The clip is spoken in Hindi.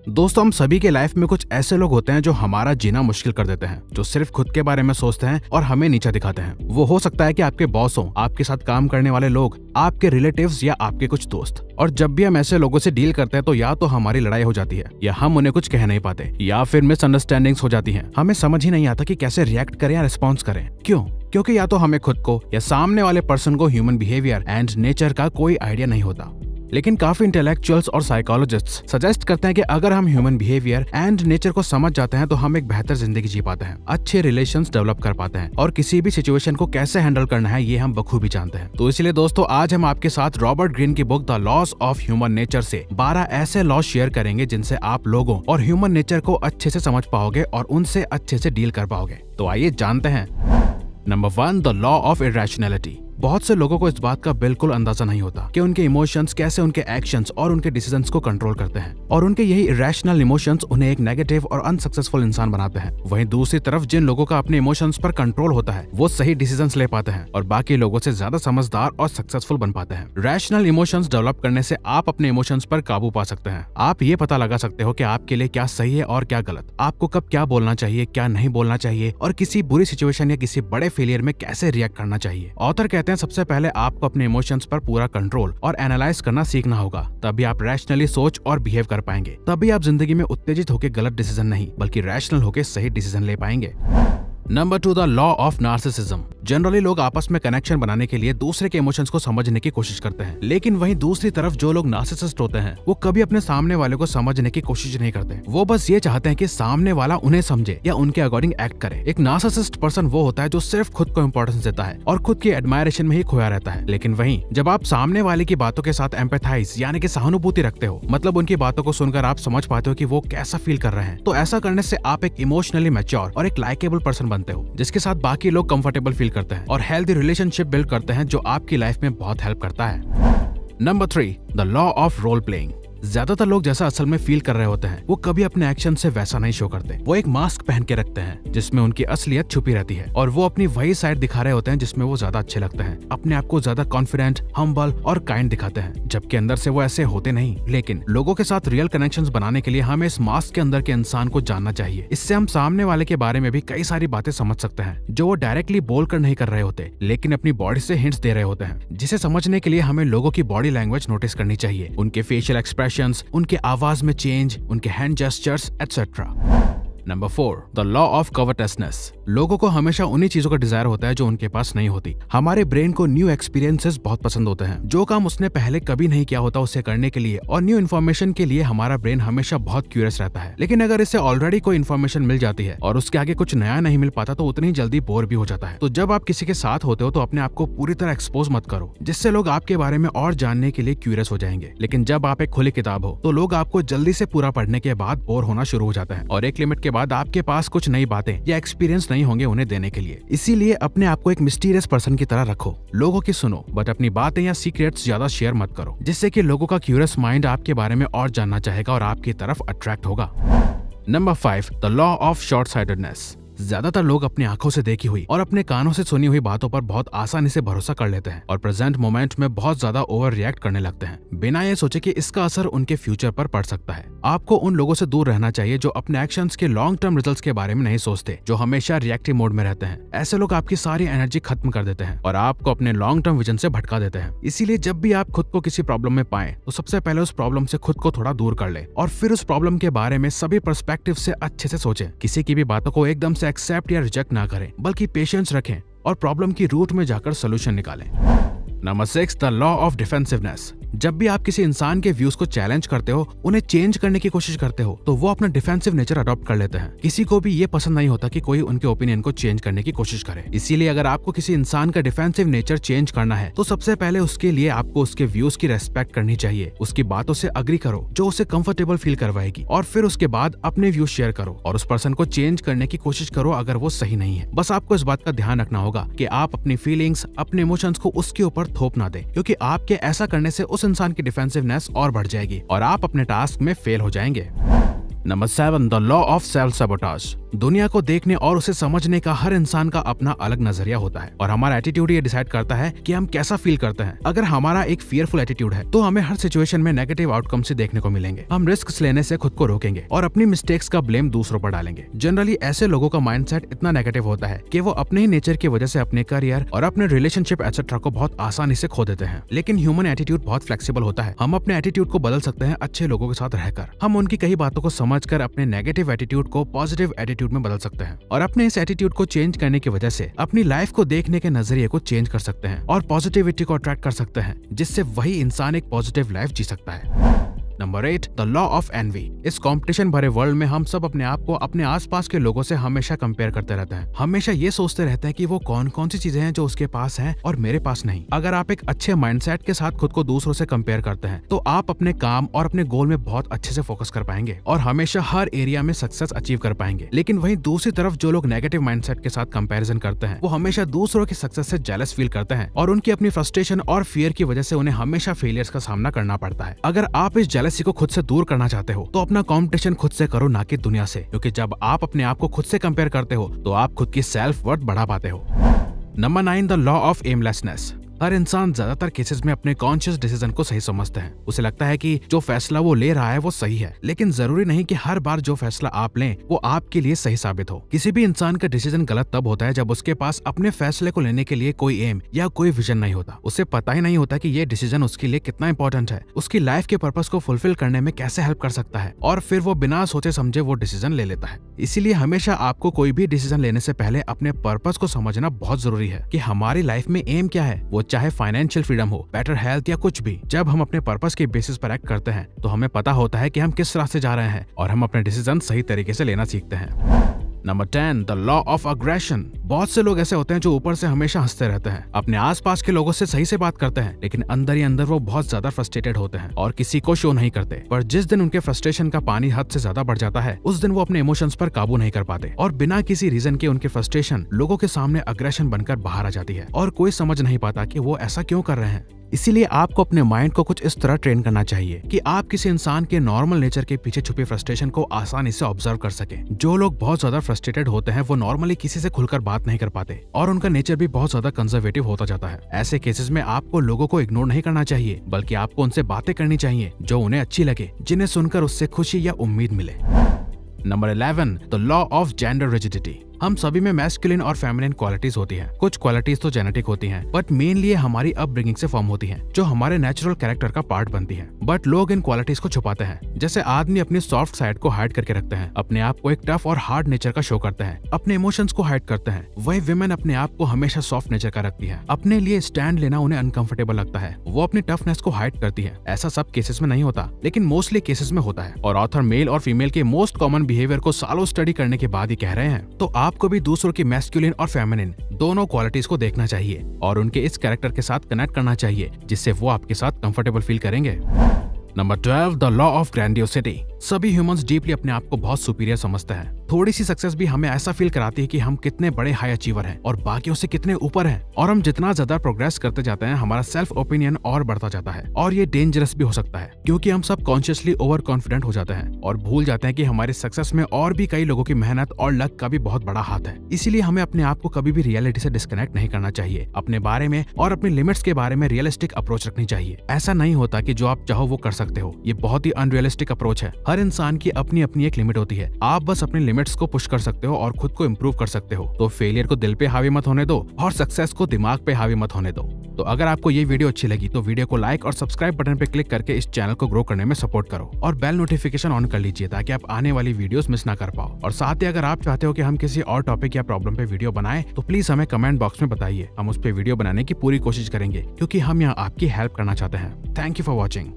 दोस्तों, हम सभी के लाइफ में कुछ ऐसे लोग होते हैं जो हमारा जीना मुश्किल कर देते हैं, जो सिर्फ खुद के बारे में सोचते हैं और हमें नीचा दिखाते हैं। वो हो सकता है कि आपके बॉस हो, आपके साथ काम करने वाले लोग, आपके रिलेटिव्स या आपके कुछ दोस्त। और जब भी हम ऐसे लोगों से डील करते हैं तो या तो हमारी लड़ाई हो जाती है या हम उन्हें कुछ कह नहीं पाते या फिर मिसअंडरस्टैंडिंग्स हो जाती हैं। हमें समझ ही नहीं आता कि कैसे रिएक्ट करें या रिस्पॉन्स करें। क्यों? क्योंकि या तो हमें खुद को या सामने वाले पर्सन को ह्यूमन बिहेवियर एंड नेचर का कोई आइडिया नहीं होता। लेकिन काफी इंटेलेक्चुअल्स और साइकोलॉजिस्ट्स सजेस्ट करते हैं कि अगर हम ह्यूमन बिहेवियर एंड नेचर को समझ जाते हैं तो हम एक बेहतर जिंदगी जी पाते हैं, अच्छे रिलेशंस डेवलप कर पाते हैं और किसी भी सिचुएशन को कैसे हैंडल करना है ये हम बखूबी जानते हैं। तो इसलिए दोस्तों, आज हम आपके साथ रॉबर्ट ग्रीन की book the laws of human nature से 12 ऐसे लॉज शेयर करेंगे जिनसे आप लोगों और ह्यूमन नेचर को अच्छे से समझ पाओगे और उनसे अच्छे से डील कर पाओगे। तो आइए जानते हैं। Number 1, the law of irrationality. बहुत से लोगों को इस बात का बिल्कुल अंदाजा नहीं होता कि उनके इमोशंस कैसे उनके एक्शंस और उनके डिसीजंस को कंट्रोल करते हैं और उनके यही इरैशनल इमोशंस उन्हें एक नेगेटिव और अनसक्सेसफुल इंसान बनाते हैं। वहीं दूसरी तरफ जिन लोगों का अपने इमोशंस पर कंट्रोल होता है वो सही डिसीजंस ले पाते हैं और बाकी लोगों से ज्यादा समझदार और सक्सेसफुल बन पाते हैं। रैशनल इमोशंस डेवलप करने से आप अपने इमोशंस पर काबू पा सकते हैं। आप ये पता लगा सकते हो कि आपके लिए क्या सही है और क्या गलत, आपको कब क्या बोलना चाहिए, क्या नहीं बोलना चाहिए और किसी बुरी सिचुएशन या किसी बड़े फेलियर में कैसे रिएक्ट करना चाहिए। ऑथर कहते हैं सबसे पहले आपको अपने इमोशंस पर पूरा कंट्रोल और एनालाइज करना सीखना होगा, तभी आप रैशनली सोच और बिहेव कर पाएंगे। तभी आप जिंदगी में उत्तेजित होकर गलत डिसीजन नहीं बल्कि रैशनल होकर सही डिसीजन ले पाएंगे। Number 2, the law of narcissism. Generally लोग आपस में कनेक्शन बनाने के लिए दूसरे के इमोशंस को समझने की कोशिश करते हैं, लेकिन वहीं दूसरी तरफ जो लोग नार्सिसिस्ट होते हैं वो कभी अपने सामने वाले को समझने की कोशिश नहीं करते। वो बस ये चाहते हैं कि सामने वाला उन्हें समझे या उनके अकॉर्डिंग एक्ट करे। एक नार्सिसिस्ट पर्सन वो होता है जो सिर्फ खुद को इंपॉर्टेंस देता है और खुद की एडमायरेशन में ही खोया रहता है। लेकिन वहीं जब आप सामने वाले की बातों के साथ एम्पैथाइज यानी कि सहानुभूति रखते हो, मतलब उनकी बातों को सुनकर आप समझ पाते हो कि वो कैसा फील कर रहे हैं, तो ऐसा करने से आप एक इमोशनली मैच्योर और एक लाइकेबल पर्सन बनते हो जिसके साथ बाकी लोग कंफर्टेबल फील करते हैं और हेल्दी रिलेशनशिप बिल्ड करते हैं जो आपकी लाइफ में बहुत हेल्प करता है। Number 3, the law of role playing. ज्यादातर लोग जैसा असल में फील कर रहे होते हैं वो कभी अपने एक्शन से वैसा नहीं शो करते। वो एक मास्क पहन के रखते हैं जिसमें उनकी असलियत छुपी रहती है और वो अपनी वही साइड दिखा रहे होते हैं जिसमें वो ज्यादा अच्छे लगते हैं। अपने आप को ज्यादा कॉन्फिडेंट, हम्बल और काइंड दिखाते हैं, जबकि अंदर से वो ऐसे होते नहीं। लेकिन लोगों के साथ रियल कनेक्शंस बनाने के लिए हमें इस मास्क के अंदर के इंसान को जानना चाहिए। इससे हम सामने वाले के बारे में भी कई सारी बातें समझ सकते हैं जो वो डायरेक्टली बोलकर नहीं कर रहे होते, लेकिन अपनी बॉडी से हिंट्स दे रहे होते हैं। जिसे समझने के लिए हमें लोगों की बॉडी लैंग्वेज नोटिस करनी चाहिए, उनके फेशियल एक्सप्रेशंस, उनके आवाज में चेंज, उनके hand gestures etcetera. Number 4, the law of covertness. लोगों को हमेशा उन्हीं चीजों का डिजायर होता है जो उनके पास नहीं होती। हमारे ब्रेन को न्यू एक्सपीरियंसेस बहुत पसंद होते हैं। जो काम उसने पहले कभी नहीं किया होता उसे करने के लिए और न्यू इन्फॉर्मेशन के लिए हमारा ब्रेन हमेशा बहुत क्यूरियस रहता है। लेकिन अगर इसे ऑलरेडी कोई इन्फॉर्मेशन मिल जाती है और उसके आगे कुछ नया नहीं मिल पाता तो उतनी जल्दी बोर भी हो जाता है। तो जब आप किसी के साथ होते हो तो अपने आप को पूरी तरह एक्सपोज मत करो, जिससे लोग आपके बारे में और जानने के लिए क्यूरियस हो जाएंगे। लेकिन जब आप एक खुली किताब हो तो लोग आपको जल्दी से पूरा पढ़ने के बाद बोर होना शुरू हो जाता है और एक लिमिट के बाद आपके पास कुछ नई बातें या एक्सपीरियंस नहीं होंगे उन्हें देने के लिए। इसीलिए अपने आप को एक मिस्टीरियस पर्सन की तरह रखो, लोगों की सुनो बट अपनी बातें या सीक्रेट्स ज्यादा शेयर मत करो, जिससे कि लोगों का क्यूरियस माइंड आपके बारे में और जानना चाहेगा और आपकी तरफ अट्रैक्ट होगा। Number 5, the law of short sightedness. ज्यादातर लोग अपनी आंखों से देखी हुई और अपने कानों से सुनी हुई बातों पर बहुत आसानी से भरोसा कर लेते हैं और प्रेजेंट मोमेंट में बहुत ज्यादा ओवर रिएक्ट करने लगते हैं बिना ये सोचे कि इसका असर उनके फ्यूचर पर पड़ सकता है। आपको उन लोगों से दूर रहना चाहिए जो अपने एक्शंस के लॉन्ग टर्म रिजल्ट्स के बारे में नहीं सोचते, जो हमेशा रिएक्टिव मोड में रहते हैं। ऐसे लोग आपकी सारी एनर्जी खत्म कर देते हैं और आपको अपने लॉन्ग टर्म विजन से भटका देते हैं। इसीलिए जब भी आप खुद को किसी प्रॉब्लम में पाएं तो सबसे पहले उस प्रॉब्लम से खुद को थोड़ा दूर कर ले और फिर उस प्रॉब्लम के बारे में सभी पर्सपेक्टिव से अच्छे से सोचें। किसी की भी बातों को एकदम से एक्सेप्ट या रिजेक्ट ना करें बल्कि पेशेंस रखें और प्रॉब्लम की रूट में जाकर सोल्यूशन निकालें। Number 6, the law of defensiveness. जब भी आप किसी इंसान के व्यूज को चैलेंज करते हो, उन्हें चेंज करने की कोशिश करते हो, तो वो अपना डिफेंसिव नेचर अडॉप्ट कर लेते हैं। किसी को भी ये पसंद नहीं होता कि कोई उनके ओपिनियन को चेंज करने की कोशिश करे। इसीलिए अगर आपको किसी इंसान का डिफेंसिव नेचर चेंज करना है तो सबसे पहले उसके लिए आपको उसके व्यूज की रेस्पेक्ट करनी चाहिए। उसकी बातों से अग्री करो जो उसे कंफर्टेबल फील करवाएगी और फिर उसके बाद अपने व्यूज शेयर करो और उस पर्सन को चेंज करने की कोशिश करो अगर वो सही नहीं है। बस आपको इस बात का ध्यान रखना होगा कि आप अपनी फीलिंग्स, अपने इमोशंस को उसके ऊपर थोप ना दे, क्योंकि आपके ऐसा करने से उस इंसान की डिफेंसिवनेस और बढ़ जाएगी और आप अपने टास्क में फेल हो जाएंगे। Number 7, the law of self sabotage. दुनिया को देखने और उसे समझने का हर इंसान का अपना अलग नजरिया होता है और हमारा एटीट्यूड ये डिसाइड करता है कि हम कैसा फील करते हैं। अगर हमारा एक फियरफुल एटीट्यूड है तो हमें हर सिचुएशन में नेगेटिव आउटकम से देखने को मिलेंगे। हम रिस्क लेने से खुद को रोकेंगे और अपनी मिस्टेक्स का ब्लेम दूसरों पर डालेंगे। जनरली ऐसे लोगों का माइंडसेट इतना नेगेटिव होता है कि वो अपने ही नेचर की वजह से अपने करियर और अपने रिलेशनशिप एक्सेट्रा को बहुत आसानी से खो देते हैं। लेकिन ह्यूमन एटीट्यूड बहुत फ्लेक्सिबल होता है। हम अपने एटीट्यूड को बदल सकते हैं अच्छे लोगों के साथ रहकर। हम उनकी कई बातों को समझकर अपने नेगेटिव एटीट्यूड को पॉजिटिव एटीट्यूड में बदल सकते हैं और अपने इस एटीट्यूड को चेंज करने की वजह से अपनी लाइफ को देखने के नजरिए को चेंज कर सकते हैं और पॉजिटिविटी को अट्रैक्ट कर सकते हैं, जिससे वही इंसान एक पॉजिटिव लाइफ जी सकता है। Number 8, the law of envy. इस कंपटीशन भरे वर्ल्ड में हम सब अपने आप को अपने आसपास के लोगों से हमेशा कंपेयर करते रहते हैं। हमेशा ये सोचते रहते हैं कि वो कौन कौन सी चीजें हैं जो उसके पास हैं और मेरे पास नहीं। अगर आप एक अच्छे माइंडसेट के साथ खुद को दूसरों से कंपेयर करते हैं तो आप अपने काम और अपने गोल में बहुत अच्छे से फोकस कर पाएंगे और हमेशा हर एरिया में सक्सेस अचीव कर पाएंगे। लेकिन वहीं दूसरी तरफ जो लोग नेगेटिव माइंडसेट के साथ कंपैरिजन करते हैं वो हमेशा दूसरों के सक्सेस से जेलस फील करते हैं और उनकी अपनी फ्रस्ट्रेशन और फियर की वजह से उन्हें हमेशा फेलियर्स का सामना करना पड़ता है। अगर आप इस जेलसी को खुद से दूर करना चाहते हो तो अपना कंपटीशन खुद से करो, ना कि दुनिया से, क्योंकि जब आप अपने आप को खुद से कंपेयर करते हो तो आप खुद की सेल्फ वर्थ बढ़ा पाते हो। Number 9, the law of aimlessness. हर इंसान ज्यादातर केसेस में अपने कॉन्शियस डिसीजन को सही समझते हैं। उसे लगता है कि जो फैसला वो ले रहा है वो सही है, लेकिन जरूरी नहीं कि हर बार जो फैसला आप लें वो आपके लिए सही साबित हो। किसी भी इंसान का डिसीजन गलत तब होता है जब उसके पास अपने फैसले को लेने के लिए कोई एम या कोई विजन नहीं होता। उसे पता ही नहीं होता कि ये डिसीजन उसके लिए कितना इंपॉर्टेंट है, उसकी लाइफ के पर्पस को फुलफिल करने में कैसे हेल्प कर सकता है, और फिर वो बिना सोचे समझे वो डिसीजन ले लेता है। इसीलिए हमेशा आपको कोई भी डिसीजन लेने से पहले अपने पर्पस को समझना बहुत जरूरी है कि हमारी लाइफ में एम क्या है, वो चाहे फाइनेंशियल फ्रीडम हो, बेटर हेल्थ या कुछ भी। जब हम अपने पर्पस के बेसिस पर एक्ट करते हैं तो हमें पता होता है कि हम किस रास्ते जा रहे हैं और हम अपने डिसीजन सही तरीके से लेना सीखते हैं। Number 10, the law of aggression. बहुत से लोग ऐसे होते हैं जो ऊपर से हमेशा हंसते रहते हैं, अपने आसपास के लोगों से सही से बात करते हैं, लेकिन अंदर ही अंदर वो बहुत ज्यादा फ्रस्ट्रेटेड होते हैं और किसी को शो नहीं करते। पर जिस दिन उनके फ्रस्ट्रेशन का पानी हद से ज्यादा बढ़ जाता है उस दिन वो अपने इमोशंस पर काबू नहीं कर पाते और बिना किसी रीजन के उनके फ्रस्ट्रेशन लोगों के सामने अग्रेशन बनकर बाहर आ जाती है और कोई समझ नहीं पाता कि वो ऐसा क्यों कर रहे हैं। इसीलिए आपको अपने माइंड को कुछ इस तरह ट्रेन करना चाहिए कि आप किसी इंसान के नॉर्मल नेचर के पीछे छुपे फ्रस्ट्रेशन को आसानी से ऑब्जर्व कर सकें। जो लोग बहुत ज्यादा फ्रस्ट्रेटेड होते हैं वो नॉर्मली किसी से खुलकर बात नहीं कर पाते और उनका नेचर भी बहुत ज्यादा कंजर्वेटिव होता जाता है। ऐसे केसेस में आपको लोगों को इग्नोर नहीं करना चाहिए, बल्कि आपको उनसे बातें करनी चाहिए जो उन्हें अच्छी लगे, जिन्हें सुनकर उससे खुशी या उम्मीद मिले। Number 11, the law of gender rigidity. हम सभी में मैस्कुलिन और फेमिनिन क्वालिटीज होती हैं। कुछ क्वालिटीज तो जेनेटिक होती हैं, बट मेनली हमारी अपब्रिंगिंग से फॉर्म होती हैं, जो हमारे नेचुरल कैरेक्टर का पार्ट बनती हैं। बट लोग इन क्वालिटीज को छुपाते हैं। जैसे आदमी अपनी सॉफ्ट साइड को हाइड करके रखते हैं, अपने आप को एक टफ और हार्ड नेचर का शो करते हैं, अपने इमोशंस को हाइड करते हैं। वही विमेन अपने आप को हमेशा सॉफ्ट नेचर का रखती है। अपने लिए स्टैंड लेना उन्हें अनकंफर्टेबल लगता है, वो अपनी टफनेस को हाइड करती है। ऐसा सब केसेस में नहीं होता, लेकिन मोस्टली केसेस में होता है। और ऑथर मेल और फीमेल के मोस्ट कॉमन बिहेवियर को सालों स्टडी करने के बाद ही कह रहे हैं। तो आपको भी दूसरों की मैस्कुलिन और फेमिनिन दोनों क्वालिटीज को देखना चाहिए और उनके इस कैरेक्टर के साथ कनेक्ट करना चाहिए, जिससे वो आपके साथ कंफर्टेबल फील करेंगे। Number 12, the law of grandiosity. सभी ह्यूमंस डीपली अपने आप को बहुत सुपीरियर समझते हैं। थोड़ी सी सक्सेस भी हमें ऐसा फील कराती है कि हम कितने बड़े हाई अचीवर हैं और बाकियों से कितने ऊपर हैं। और हम जितना ज्यादा प्रोग्रेस करते जाते हैं हमारा सेल्फ ओपिनियन और बढ़ता जाता है और ये डेंजरस भी हो सकता है, क्योंकि हम सब कॉन्शियसली ओवर कॉन्फिडेंट हो जाते हैं और भूल जाते हैं कि हमारी सक्सेस में और भी कई लोगों की मेहनत और लक का भी बहुत बड़ा हाथ है। इसीलिए हमें अपने आप को कभी भी रियलिटी से डिस्कनेक्ट नहीं करना चाहिए। अपने बारे में और अपनी लिमिट्स के बारे में रियलिस्टिक अप्रोच रखनी चाहिए। ऐसा नहीं होता कि जो आप चाहो वो कर सकते हो, ये बहुत ही अनरियलिस्टिक अप्रोच है। हर इंसान की अपनी अपनी एक लिमिट होती है। आप बस अपनी लिमिट्स को पुश कर सकते हो और खुद को इम्प्रूव कर सकते हो। तो फेलियर को दिल पे हावी मत होने दो और सक्सेस को दिमाग पे हावी मत होने दो। तो अगर आपको ये वीडियो अच्छी लगी तो वीडियो को लाइक और सब्सक्राइब बटन पे क्लिक करके इस चैनल को ग्रो करने में सपोर्ट करो और बेल नोटिफिकेशन ऑन कर लीजिए ताकि आप आने वाली वीडियोस मिस ना कर पाओ। और साथ ही अगर आप चाहते हो कि हम किसी और टॉपिक या प्रॉब्लम पे वीडियो बनाएं तो प्लीज हमें कमेंट बॉक्स में बताइए। हम उस पे वीडियो बनाने की पूरी कोशिश करेंगे, क्योंकि हम यहाँ आपकी हेल्प करना चाहते हैं। Thank you for watching.